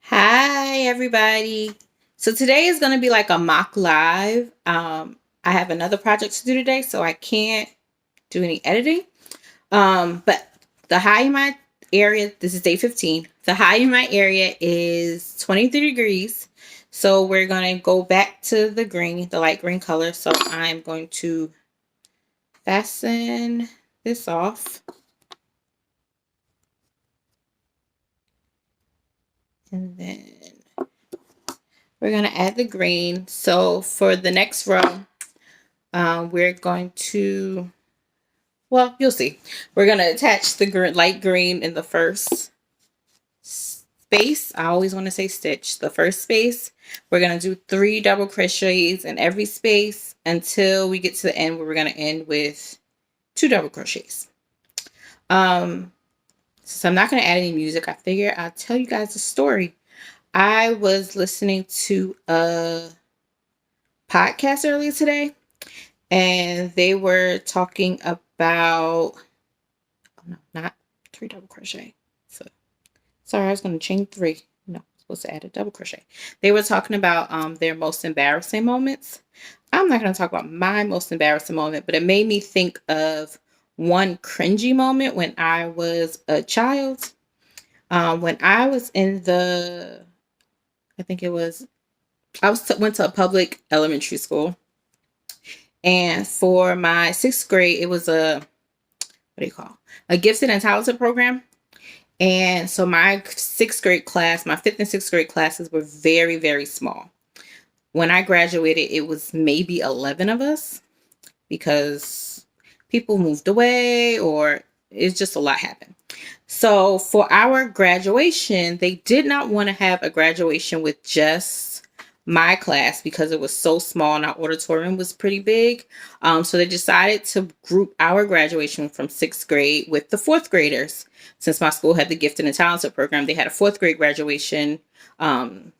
Hi, everybody. So today is going to be like a mock live. I have another project to do today, so I can't do any editing. But the high in my area, this is day 15. The high in my area is 23 degrees. So we're going to go back to the green, the light green color. So I'm going to fasten this off. And then we're going to add the green. So for the next row, we're going to, well, you'll see. We're going to attach the light green in the first space. I always want to say stitch. The first space. We're going to do 3 double crochets in every space until we get to the end where we're going to end with 2 double crochets. So I'm not going to add any music. I figure I'll tell you guys a story. I was listening to a podcast earlier today, and they were talking about, oh no, not 3 double crochet. So sorry, I was going to chain 3. No, I'm supposed to add a double crochet. They were talking about their most embarrassing moments. I'm not going to talk about my most embarrassing moment, but it made me think of one cringy moment when I was a child. When I was in I think it was, went to a public elementary school. And for my 6th grade, it was a gifted and talented program. And so my 6th grade class, my 5th and 6th grade classes were very, very small. When I graduated, it was maybe 11 of us because people moved away or it's just a lot happened. So for our graduation, they did not want to have a graduation with just my class because it was so small and our auditorium was pretty big. So they decided to group our graduation from 6th grade with the 4th graders. Since my school had the gifted and talented program, they had a 4th grade graduation.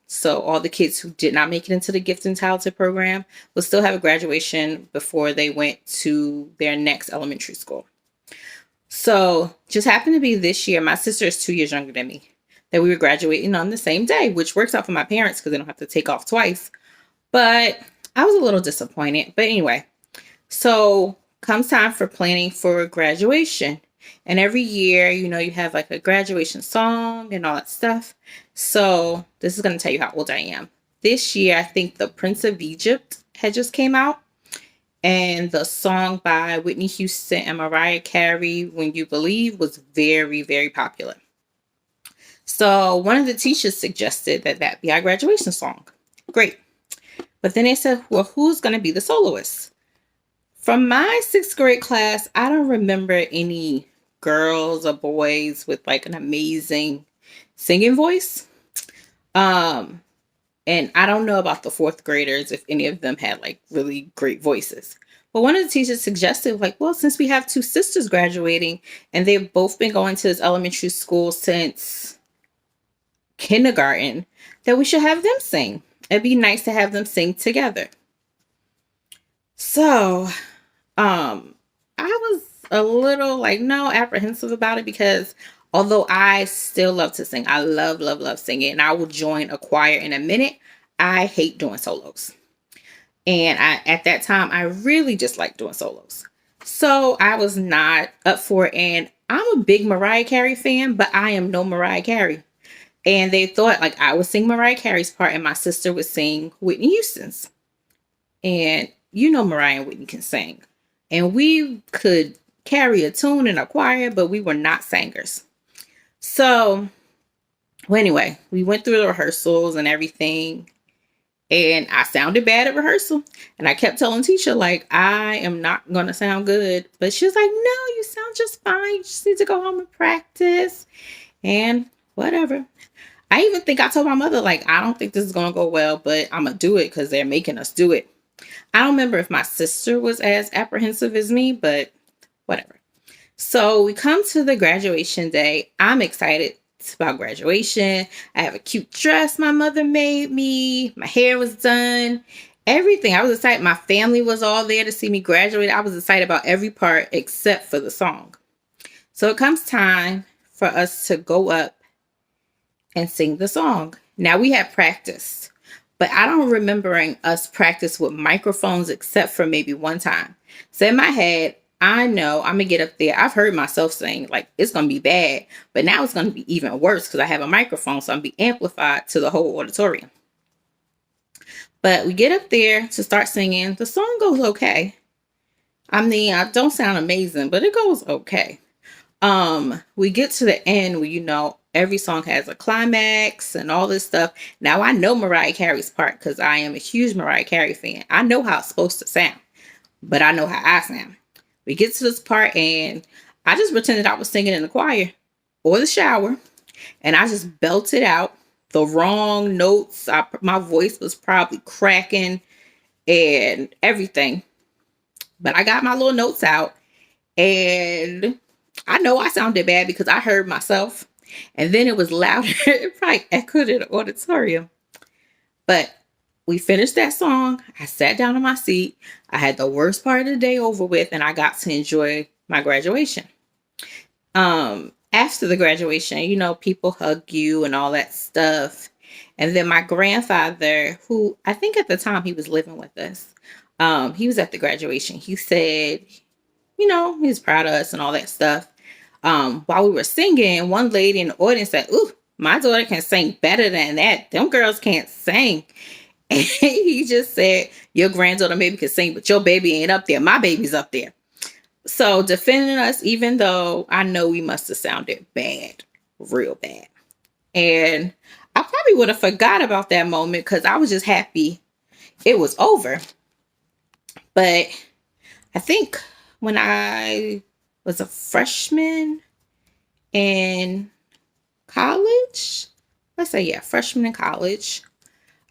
So all the kids who did not make it into the gifted and talented program will still have a graduation before they went to their next elementary school. So just happened to be this year, my sister is 2 years younger than me, that we were graduating on the same day, which works out for my parents because they don't have to take off twice. But I was a little disappointed. But anyway, so comes time for planning for graduation. And every year, you have like a graduation song and all that stuff. So this is going to tell you how old I am. This year, I think the Prince of Egypt had just came out. And the song by Whitney Houston and Mariah Carey, When You Believe, was very, very popular. So one of the teachers suggested that be our graduation song. Great. But then they said, well, who's going to be the soloist? From my 6th grade class, I don't remember any girls or boys with like an amazing singing voice. And I don't know about the 4th graders, if any of them had like really great voices. But one of the teachers suggested, like, well, since we have 2 sisters graduating and they've both been going to this elementary school since kindergarten, that we should have them sing. It'd be nice to have them sing together. So, I was a little like, no, apprehensive about it because although I still love to sing, I love, love, love singing, and I will join a choir in a minute, I hate doing solos. And at that time, I really just liked doing solos. So I was not up for it. And I'm a big Mariah Carey fan, but I am no Mariah Carey. And they thought like I would sing Mariah Carey's part and my sister would sing Whitney Houston's. And Mariah and Whitney can sing. And we could carry a tune in a choir, but we were not singers. So, well, anyway, we went through the rehearsals and everything. And I sounded bad at rehearsal. And I kept telling teacher, like, I am not going to sound good. But she was like, no, you sound just fine. You just need to go home and practice. And whatever. I even think I told my mother, like, I don't think this is going to go well, but I'm going to do it because they're making us do it. I don't remember if my sister was as apprehensive as me, but whatever. So we come to the graduation day. I'm excited about graduation. I have a cute dress my mother made me. My hair was done. Everything. I was excited. My family was all there to see me graduate. I was excited about every part except for the song. So it comes time for us to go up and sing the song. Now we had practice, but I don't remembering us practice with microphones except for maybe one time. So in my head, I know I'm gonna get up there. I've heard myself saying like it's gonna be bad, but now it's gonna be even worse because I have a microphone, so I'm gonna be amplified to the whole auditorium. But we get up there to start singing. The song goes okay. I mean, I don't sound amazing, but it goes okay. We get to the end where every song has a climax and all this stuff. Now I know Mariah Carey's part because I am a huge Mariah Carey fan. I know how it's supposed to sound, but I know how I sound. We get to this part and I just pretended I was singing in the choir or the shower, and I just belted out the wrong notes. My voice was probably cracking and everything, but I got my little notes out, and I know I sounded bad because I heard myself, and then it was louder. It probably echoed in the auditorium. But we finished that song. I sat down in my seat. I had the worst part of the day over with, and I got to enjoy my graduation. After the graduation, people hug you and all that stuff. And then my grandfather, who I think at the time he was living with us, he was at the graduation. He said, he's proud of us and all that stuff. While we were singing, one lady in the audience said, "Ooh, my daughter can sing better than that. Them girls can't sing." And he just said, "Your granddaughter maybe could sing, but your baby ain't up there. My baby's up there." So defending us, even though I know we must have sounded bad, real bad. And I probably would have forgot about that moment because I was just happy it was over. But I think when I was a freshman in college, let's say, yeah, freshman in college,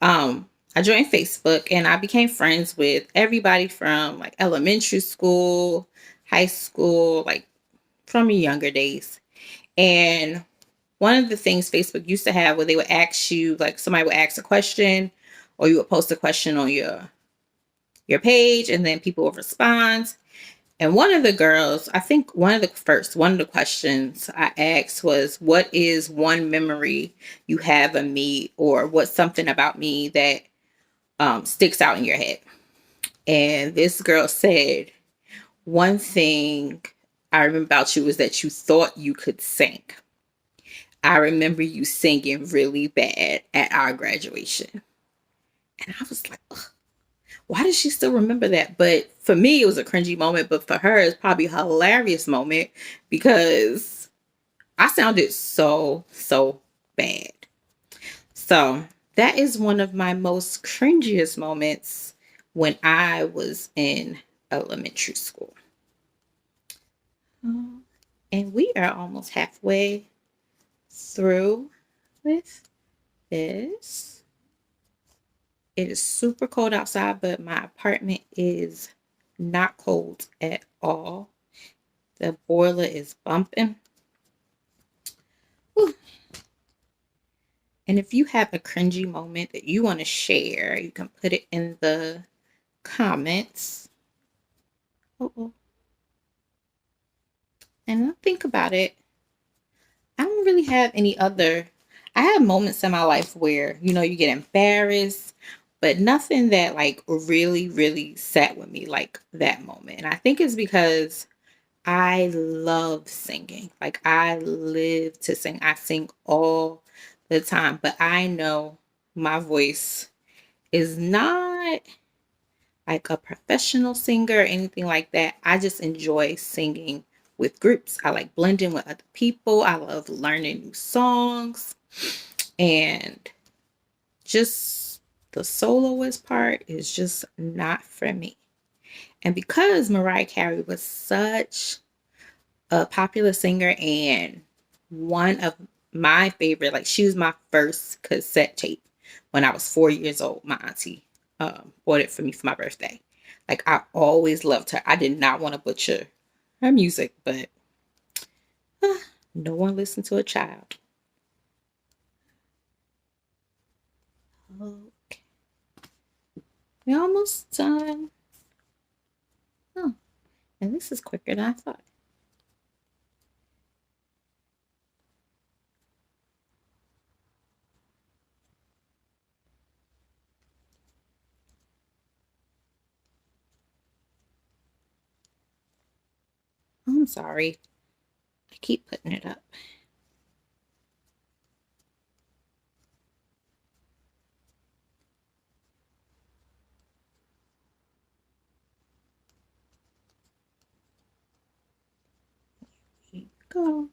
I joined Facebook and I became friends with everybody from like elementary school, high school, like from your younger days. And one of the things Facebook used to have where they would ask you, like somebody would ask a question or you would post a question on your page and then people would respond. And one of the girls, I think one of the questions I asked was, what is one memory you have of me, or what's something about me that sticks out in your head? And this girl said, one thing I remember about you was that you thought you could sing. I remember you singing really bad at our graduation. And I was like, ugh, why does she still remember that? But for me, it was a cringy moment. But for her, it's probably a hilarious moment because I sounded so, so bad. So that is one of my most cringiest moments when I was in elementary school. And we are almost halfway through with this. It is super cold outside, but my apartment is not cold at all. The boiler is bumping. Whew. And if you have a cringy moment that you want to share, you can put it in the comments. Uh-oh. And I think about it, I don't really have any other. I have moments in my life where, you get embarrassed, but nothing that like really, really sat with me like that moment. And I think it's because I love singing. Like I live to sing. I sing all the time, but I know my voice is not like a professional singer or anything like that. I just enjoy singing with groups. I like blending with other people. I love learning new songs, and just the soloist part is just not for me. And because Mariah Carey was such a popular singer and one of my favorite, like she was my first cassette tape when I was 4 years old. My auntie bought it for me for my birthday. Like I always loved her. I did not want to butcher her music, but no one listened to a child. Okay, we're almost done. Oh, and this is quicker than I thought. I'm sorry. I keep putting it up. Here you go.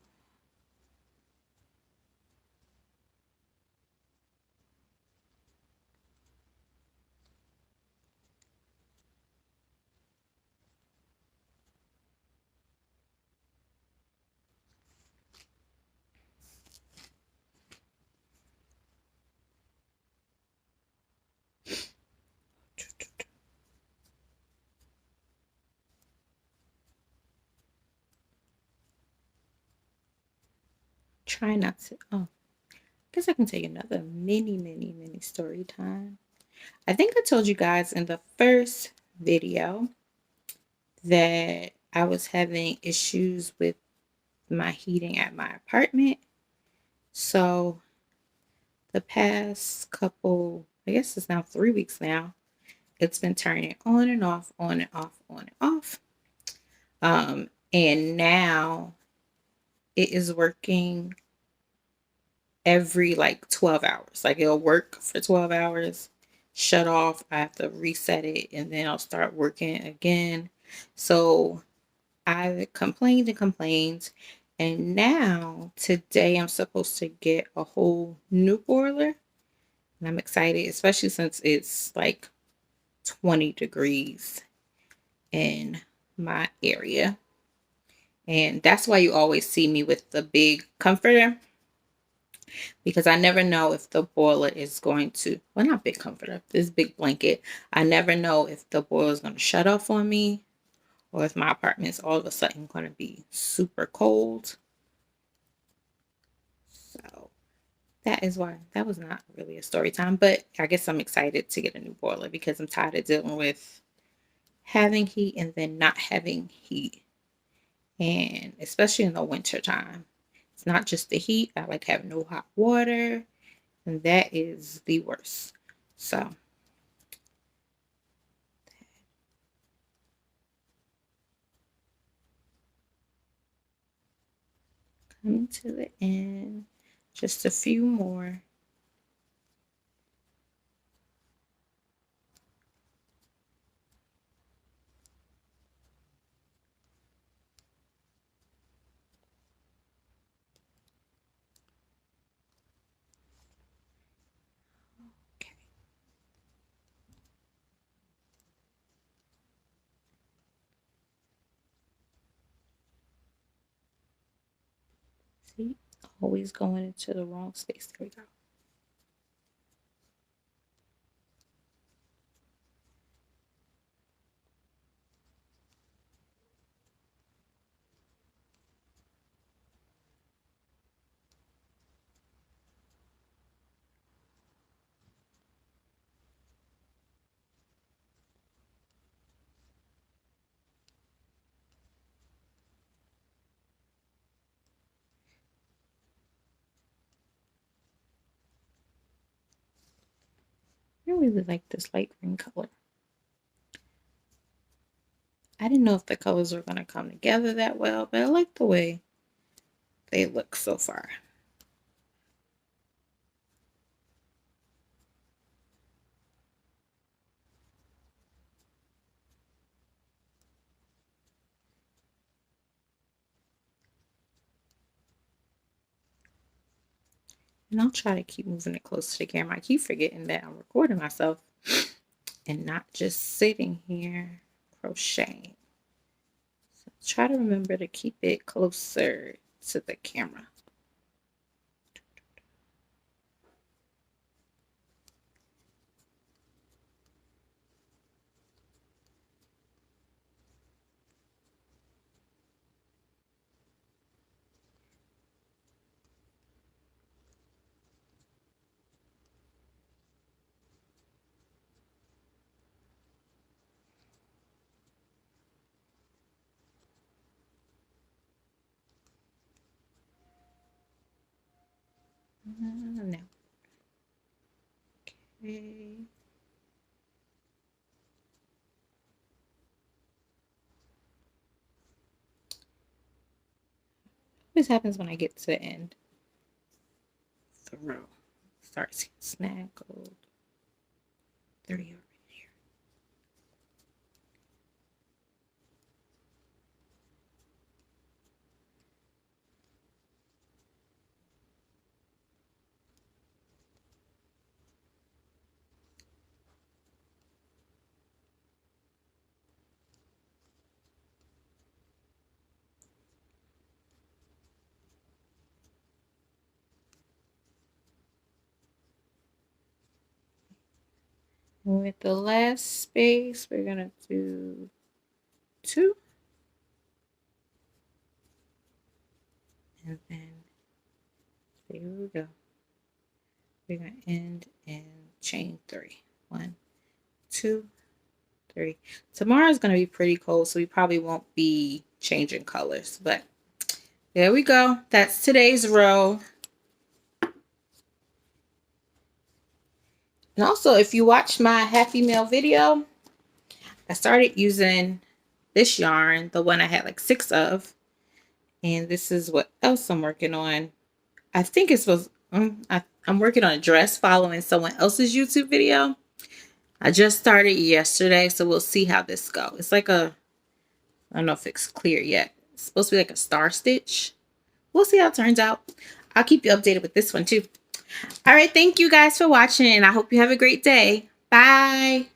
Try not to. Oh, I guess I can tell you another mini story time. I think I told you guys in the first video that I was having issues with my heating at my apartment. So the past couple, I guess it's now 3 weeks now, it's been turning on and off, on and off, on and off. And now it is working every like 12 hours. Like it'll work for 12 hours, shut off. I have to reset it and then I'll start working again. So I complained and complained. And now today I'm supposed to get a whole new boiler. And I'm excited, especially since it's like 20 degrees in my area. And that's why you always see me with the big comforter, because I never know if the boiler is going to, well, not big comforter, this big blanket. I never know if the boiler is going to shut off on me or if my apartment is all of a sudden going to be super cold. So that is why that was not really a story time, but I guess I'm excited to get a new boiler because I'm tired of dealing with having heat and then not having heat. And especially in the winter time, it's not just the heat. I like having no hot water, and that is the worst. So coming to the end, just a few more. Okay. See, always going into the wrong space. There we go. I really like this light green color. I didn't know if the colors were going to come together that well, but I like the way they look so far. And I'll try to keep moving it close to the camera. I keep forgetting that I'm recording myself and not just sitting here crocheting. So try to remember to keep it closer to the camera. No. Okay. always happens when I get to the end. The row starts snaggled. 30 over here. And with the last space, we're gonna do 2. And then there we go. We're gonna end in chain 3. 1, 2, 3. Tomorrow's gonna be pretty cold, so we probably won't be changing colors, but there we go. That's today's row. And also, if you watch my Happy Mail video, I started using this yarn, the one I had like 6 of. And this is what else I'm working on. I think it's supposed, I'm working on a dress following someone else's YouTube video. I just started yesterday, so we'll see how this goes. It's like a, I don't know if it's clear yet. It's supposed to be like a star stitch. We'll see how it turns out. I'll keep you updated with this one too. All right, thank you guys for watching, and I hope you have a great day. Bye.